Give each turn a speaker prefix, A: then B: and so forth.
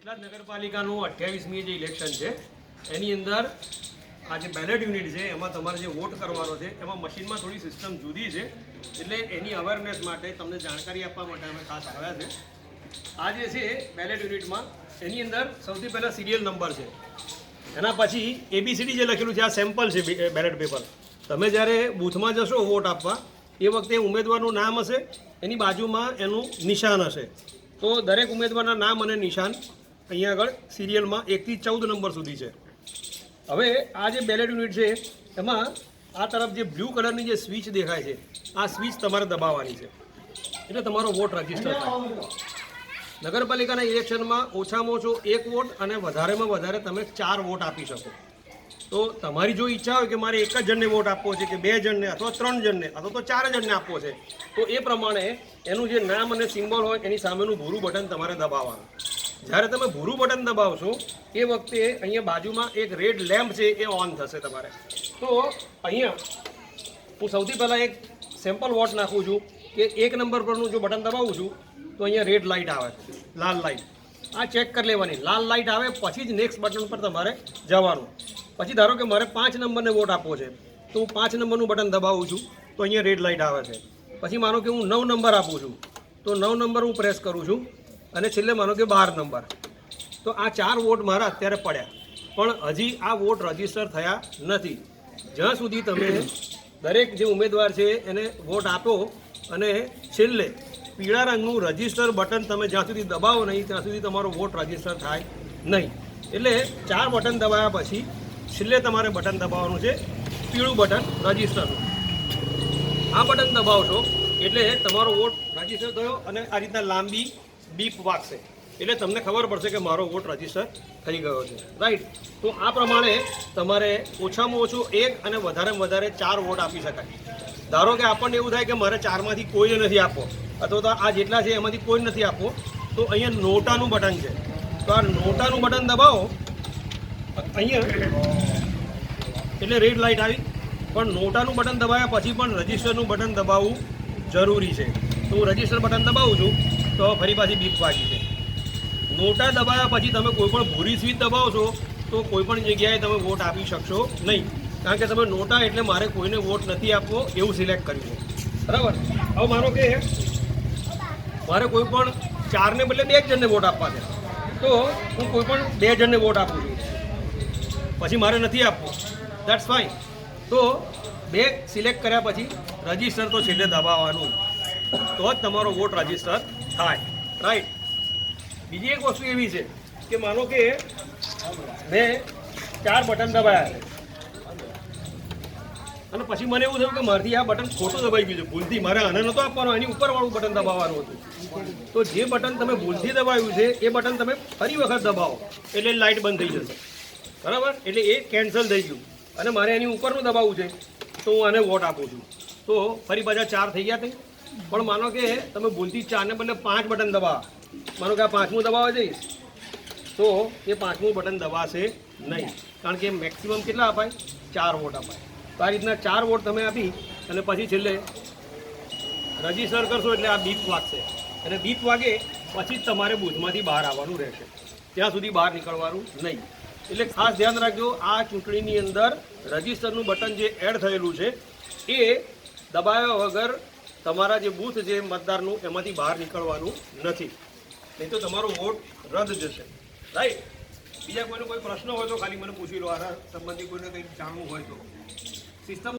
A: એટલા જ નગરપાલિકાનું 28મી જે ઇલેક્શન છે એની અંદર આ જે બેલેટ યુનિટ છે એમાં તમારે જે વોટ કરવાનો છે એમાં મશીનમાં થોડી સિસ્ટમ જુદી છે, એટલે એની અવેરનેસ માટે તમને જાણકારી આપવા માટે અમે ખાસ આવ્યા છે. આ જે છે બેલેટ યુનિટમાં એની અંદર સૌથી પહેલાં સિરિયલ નંબર છે, એના પછી ABCD જે લખેલું છે આ સેમ્પલ છે બેલેટ પેપર. તમે જ્યારે બૂથમાં જશો વોટ આપવા એ વખતે ઉમેદવારનું નામ હશે, એની બાજુમાં એનું નિશાન હશે. તો દરેક ઉમેદવારના નામ અને નિશાન અહીંયા આગળ સિરિયલમાં 1 થી 14 નંબર સુધી છે. હવે આ જે બેલેટ યુનિટ છે એમાં આ તરફ જે બ્લુ કલરની જે સ્વિચ દેખાય છે આ સ્વિચ તમારે દબાવવાની છે, એટલે તમારો વોટ રજીસ્ટર થાય. નગરપાલિકાના ઇલેક્શનમાં ઓછામાં ઓછો 1 વોટ અને વધારેમાં વધારે તમે 4 વોટ આપી શકો. તો તમારી જો ઈચ્છા હોય કે મારે એક જ જણને વોટ આપવો છે કે 2 જણને અથવા 3 જણને અથવા તો 4 જણને આપવો છે, તો એ પ્રમાણે એનું જે નામ અને સિમ્બોલ હોય એની સામેનું ભૂરું બટન તમારે દબાવવાનું. જ્યારે તમે ભૂરું બટન દબાવશો એ વખતે અહીંયા બાજુમાં એક રેડ લેમ્પ છે એ ઓન થશે તમારે. તો અહીંયા હું સૌથી પહેલાં એક સેમ્પલ વોટ નાખું છું કે 1 નંબર પરનું જો બટન દબાવું છું તો અહીંયા રેડ લાઇટ આવે છે, લાલ લાઇટ. આ ચેક કરી લેવાની, લાલ લાઇટ આવે પછી જ નેક્સ્ટ બટન પર તમારે જવાનું. પછી ધારો કે મારે 5 નંબરને વોટ આપવો છે તો હું 5 નંબરનું બટન દબાવું છું તો અહીંયા રેડ લાઇટ આવે છે. પછી માનો કે હું 9 નંબર આપું છું તો 9 નંબર હું પ્રેસ કરું છું અને છેલ્લે માનો કે 12 નંબર. તો આ 4 વોટ મારા અત્યારે પડ્યા, પણ હજી આ વોટ રજીસ્ટર થયા નથી. જ્યાં સુધી તમે દરેક જે ઉમેદવાર છે એને વોટ આપો અને છેલ્લે પીળા રંગનું રજીસ્ટર બટન તમે જ્યાં સુધી દબાવો નહીં ત્યાં સુધી તમારો વોટ રજીસ્ટર થાય નહીં. એટલે 4 બટન દબાવ્યા પછી છેલ્લે તમારે બટન દબાવવાનું છે પીળું બટન રજીસ્ટરનું. આ બટન દબાવશો એટલે તમારો વોટ રજીસ્ટર થયો અને આ રીતના લાંબી બીપ વાગશે, એટલે તમને ખબર પડશે કે મારો વોટ રજીસ્ટર થઈ ગયો છે. રાઈટ. તો આ પ્રમાણે તમારે ઓછામાં ઓછું 1 અને વધારેમાં વધારે 4 વોટ આપી શકાય. ધારો કે આપણને એવું થાય કે મારે 4માંથી કોઈને નથી આપવો અથવા તો આ જેટલા છે એમાંથી કોઈ નથી આપવો, તો અહીંયા નોટાનું બટન છે. તો આ નોટાનું બટન દબાવો અહીંયા એટલે રેડ લાઇટ આવી, પણ નોટાનું બટન દબાવ્યા પછી પણ રજીસ્ટરનું બટન દબાવવું જરૂરી છે. તો હું રજીસ્ટર બટન દબાવું છું તો ફરી પાછી બીપ વાગી છે. નોટા દબાવ્યા પછી તમે કોઈ પણ ભૂરી સ્વિચ દબાવશો તો કોઈ પણ જગ્યાએ તમે વોટ આપી શકશો નહીં, કારણ કે તમે નોટા એટલે મારે કોઈને વોટ નથી આપવો એવું સિલેક્ટ કર્યું છે. બરાબર. હવે માનો કે મારે કોઈ પણ 4ને બદલે 2 જણને વોટ આપવા છે તો હું કોઈ પણ 2 જણને વોટ આપું છું, પછી મારે નથી આપવું, દેટ્સ ફાઇન. તો 2 સિલેક્ટ કર્યા પછી રજીસ્ટર તો છેલ્લે દબાવવાનું, તો જ તમારો વોટ રજીસ્ટર થાય. રાઈટ. બીજી એક વસ્તુ એવી છે કે માનો કે મેં 4 બટન દબાયા છે અને પછી મને એવું થયું કે મારાથી આ બટન ખોટું દબાઈ ગયું છે, ભૂલથી મારે આને નહોતો આપવાનો, એની ઉપરવાળું બટન દબાવવાનું હતું. તો જે બટન તમે ભૂલથી દબાવ્યું છે એ બટન તમે ફરી વખત દબાવો એટલે લાઇટ બંધ થઈ જશે. બરાબર. એટલે એ કેન્સલ થઈ ગયું અને મારે એની ઉપરનું દબાવવું છે તો હું આને વોટ આપું છું, તો ફરી પાછા 4 થઈ ગયા. પણ માનો કે તમે ભૂલથી 4ને બદલે 5 બટન દબાવો, માનો કે આ 5મું દબાવવા જઈશ તો એ 5મું બટન દબાશે નહીં, કારણ કે મેક્સિમમ કેટલા અપાય? 4 વોટ અપાય. તો આ રીતના 4 વોટ તમે આપી અને પછી છેલ્લે રજીસ્ટર કરશો એટલે આ બીપ વાગશે અને બીપ વાગે પછી જ તમારે બૂથમાંથી બહાર આવવાનું રહેશે, ત્યાં સુધી બહાર નીકળવાનું નહીં. એટલે ખાસ ધ્યાન રાખજો, આ ચૂંટણીની અંદર રજીસ્ટરનું બટન જે એડ થયેલું છે એ દબાવ્યા વગર તમારા જે બૂથ છે મતદારનું એમાંથી બહાર નીકળવાનું નથી, નહીં તો તમારો વોટ રદ જશે. રાઈટ. બીજા કોઈનો કોઈ પ્રશ્ન હોય તો ખાલી મને પૂછી લો, આના સંબંધી કોઈને કંઈક જાણવું હોય તો. સિસ્ટમ